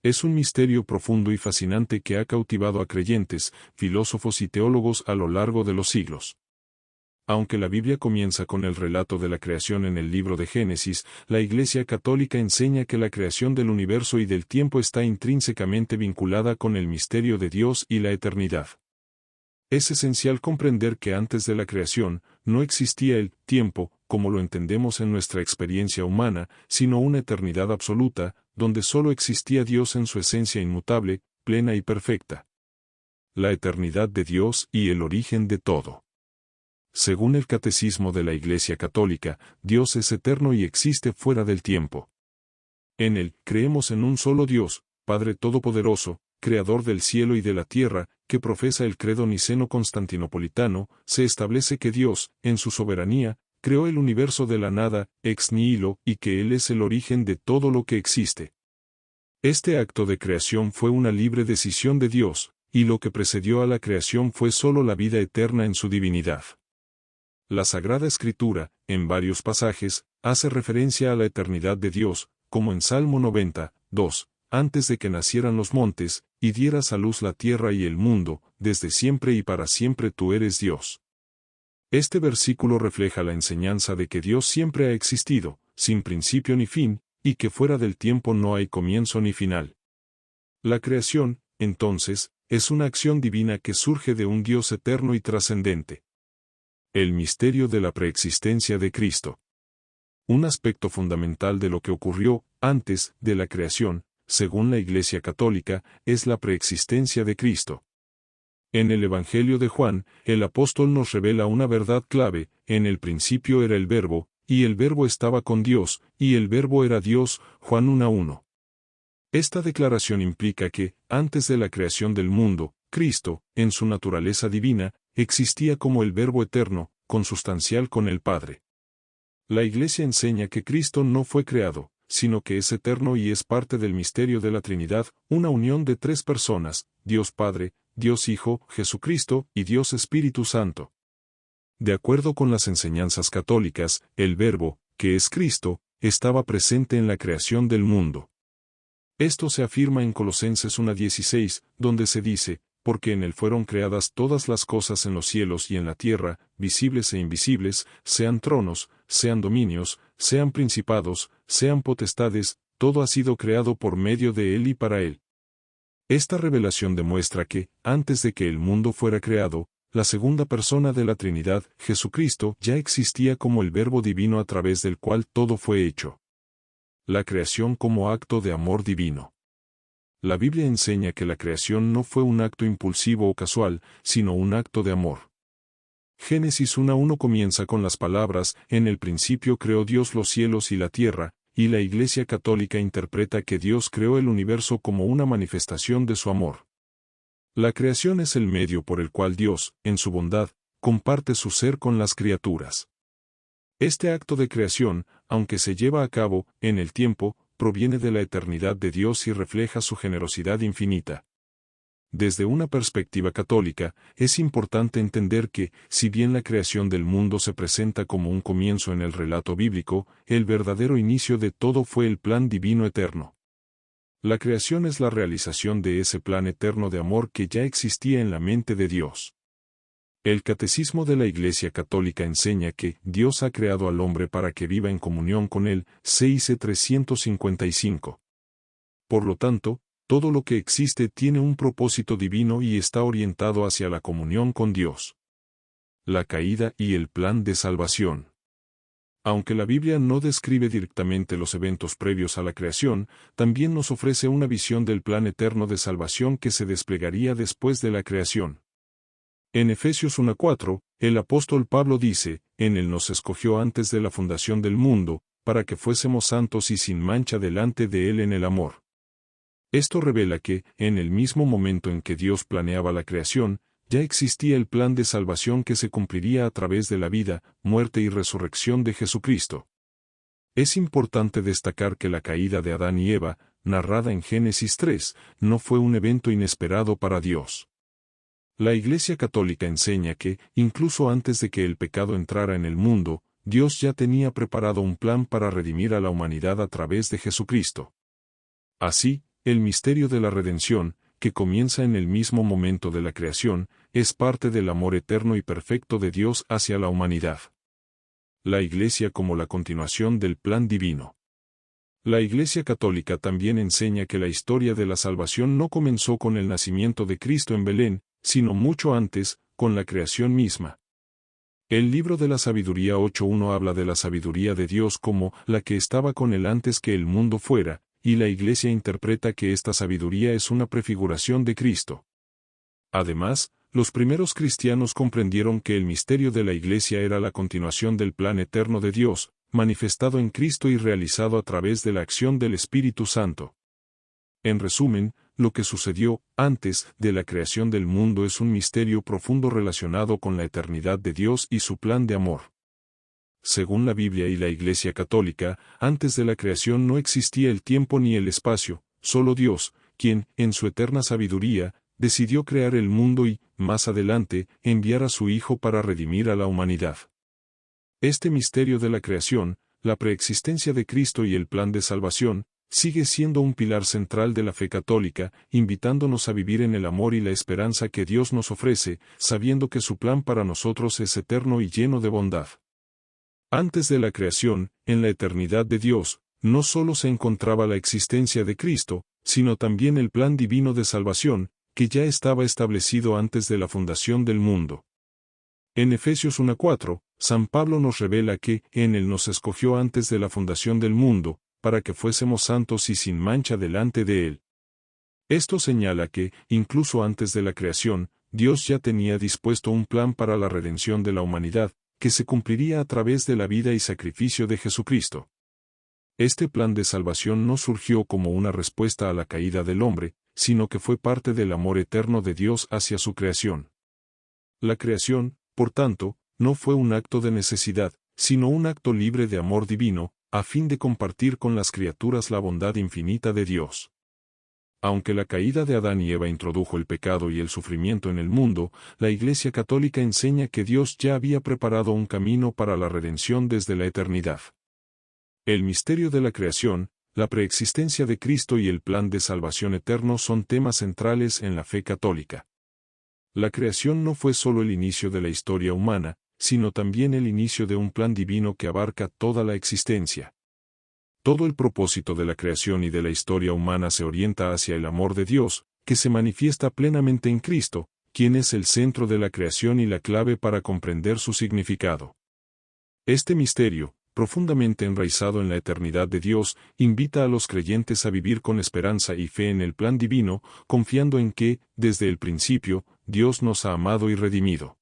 Es un misterio profundo y fascinante que ha cautivado a creyentes, filósofos y teólogos a lo largo de los siglos. Aunque la Biblia comienza con el relato de la creación en el libro de Génesis, la Iglesia Católica enseña que la creación del universo y del tiempo está intrínsecamente vinculada con el misterio de Dios y la eternidad. Es esencial comprender que antes de la creación, no existía el tiempo, como lo entendemos en nuestra experiencia humana, sino una eternidad absoluta, donde solo existía Dios en su esencia inmutable, plena y perfecta. La eternidad de Dios y el origen de todo. Según el Catecismo de la Iglesia Católica, Dios es eterno y existe fuera del tiempo. En él, creemos en un solo Dios, Padre Todopoderoso, Creador del cielo y de la tierra, que profesa el credo niceno-constantinopolitano. Se establece que Dios, en su soberanía, creó el universo de la nada, ex nihilo, y que Él es el origen de todo lo que existe. Este acto de creación fue una libre decisión de Dios, y lo que precedió a la creación fue solo la vida eterna en su divinidad. La Sagrada Escritura, en varios pasajes, hace referencia a la eternidad de Dios, como en Salmo 90, 2, antes de que nacieran los montes, y dieras a luz la tierra y el mundo, desde siempre y para siempre tú eres Dios. Este versículo refleja la enseñanza de que Dios siempre ha existido, sin principio ni fin, y que fuera del tiempo no hay comienzo ni final. La creación, entonces, es una acción divina que surge de un Dios eterno y trascendente. El misterio de la preexistencia de Cristo. Un aspecto fundamental de lo que ocurrió antes de la creación, según la Iglesia Católica, es la preexistencia de Cristo. En el Evangelio de Juan, el apóstol nos revela una verdad clave: en el principio era el Verbo, y el Verbo estaba con Dios, y el Verbo era Dios. Juan 1:1. Esta declaración implica que, antes de la creación del mundo, Cristo, en su naturaleza divina, existía como el Verbo eterno, consustancial con el Padre. La Iglesia enseña que Cristo no fue creado, sino que es eterno y es parte del misterio de la Trinidad, una unión de tres personas: Dios Padre, Dios Hijo, Jesucristo, y Dios Espíritu Santo. De acuerdo con las enseñanzas católicas, el Verbo, que es Cristo, estaba presente en la creación del mundo. Esto se afirma en Colosenses 1:16, donde se dice: porque en él fueron creadas todas las cosas en los cielos y en la tierra, visibles e invisibles, sean tronos, sean dominios, sean principados, sean potestades, todo ha sido creado por medio de él y para él. Esta revelación demuestra que, antes de que el mundo fuera creado, la segunda persona de la Trinidad, Jesucristo, ya existía como el Verbo divino a través del cual todo fue hecho. La creación como acto de amor divino. La Biblia enseña que la creación no fue un acto impulsivo o casual, sino un acto de amor. Génesis 1:1 comienza con las palabras: en el principio creó Dios los cielos y la tierra, y la Iglesia Católica interpreta que Dios creó el universo como una manifestación de su amor. La creación es el medio por el cual Dios, en su bondad, comparte su ser con las criaturas. Este acto de creación, aunque se lleva a cabo en el tiempo, proviene de la eternidad de Dios y refleja su generosidad infinita. Desde una perspectiva católica, es importante entender que, si bien la creación del mundo se presenta como un comienzo en el relato bíblico, el verdadero inicio de todo fue el plan divino eterno. La creación es la realización de ese plan eterno de amor que ya existía en la mente de Dios. El Catecismo de la Iglesia Católica enseña que Dios ha creado al hombre para que viva en comunión con él, CIC 355. Por lo tanto, todo lo que existe tiene un propósito divino y está orientado hacia la comunión con Dios. La caída y el plan de salvación. Aunque la Biblia no describe directamente los eventos previos a la creación, también nos ofrece una visión del plan eterno de salvación que se desplegaría después de la creación. En Efesios 1:4, el apóstol Pablo dice: en él nos escogió antes de la fundación del mundo, para que fuésemos santos y sin mancha delante de él en el amor. Esto revela que, en el mismo momento en que Dios planeaba la creación, ya existía el plan de salvación que se cumpliría a través de la vida, muerte y resurrección de Jesucristo. Es importante destacar que la caída de Adán y Eva, narrada en Génesis 3, no fue un evento inesperado para Dios. La Iglesia Católica enseña que, incluso antes de que el pecado entrara en el mundo, Dios ya tenía preparado un plan para redimir a la humanidad a través de Jesucristo. Así, el misterio de la redención, que comienza en el mismo momento de la creación, es parte del amor eterno y perfecto de Dios hacia la humanidad. La Iglesia como la continuación del plan divino. La Iglesia Católica también enseña que la historia de la salvación no comenzó con el nacimiento de Cristo en Belén, sino mucho antes, con la creación misma. El libro de la Sabiduría 8.1 habla de la sabiduría de Dios como la que estaba con él antes que el mundo fuera, y la Iglesia interpreta que esta sabiduría es una prefiguración de Cristo. Además, los primeros cristianos comprendieron que el misterio de la Iglesia era la continuación del plan eterno de Dios, manifestado en Cristo y realizado a través de la acción del Espíritu Santo. En resumen, lo que sucedió antes de la creación del mundo es un misterio profundo relacionado con la eternidad de Dios y su plan de amor. Según la Biblia y la Iglesia Católica, antes de la creación no existía el tiempo ni el espacio, solo Dios, quien, en su eterna sabiduría, decidió crear el mundo y, más adelante, enviar a su Hijo para redimir a la humanidad. Este misterio de la creación, la preexistencia de Cristo y el plan de salvación, sigue siendo un pilar central de la fe católica, invitándonos a vivir en el amor y la esperanza que Dios nos ofrece, sabiendo que su plan para nosotros es eterno y lleno de bondad. Antes de la creación, en la eternidad de Dios, no solo se encontraba la existencia de Cristo, sino también el plan divino de salvación, que ya estaba establecido antes de la fundación del mundo. En Efesios 1:4, San Pablo nos revela que en Él nos escogió antes de la fundación del mundo, para que fuésemos santos y sin mancha delante de Él. Esto señala que, incluso antes de la creación, Dios ya tenía dispuesto un plan para la redención de la humanidad, que se cumpliría a través de la vida y sacrificio de Jesucristo. Este plan de salvación no surgió como una respuesta a la caída del hombre, sino que fue parte del amor eterno de Dios hacia su creación. La creación, por tanto, no fue un acto de necesidad, sino un acto libre de amor divino, a fin de compartir con las criaturas la bondad infinita de Dios. Aunque la caída de Adán y Eva introdujo el pecado y el sufrimiento en el mundo, la Iglesia Católica enseña que Dios ya había preparado un camino para la redención desde la eternidad. El misterio de la creación, la preexistencia de Cristo y el plan de salvación eterno son temas centrales en la fe católica. La creación no fue solo el inicio de la historia humana, sino también el inicio de un plan divino que abarca toda la existencia. Todo el propósito de la creación y de la historia humana se orienta hacia el amor de Dios, que se manifiesta plenamente en Cristo, quien es el centro de la creación y la clave para comprender su significado. Este misterio, profundamente enraizado en la eternidad de Dios, invita a los creyentes a vivir con esperanza y fe en el plan divino, confiando en que, desde el principio, Dios nos ha amado y redimido.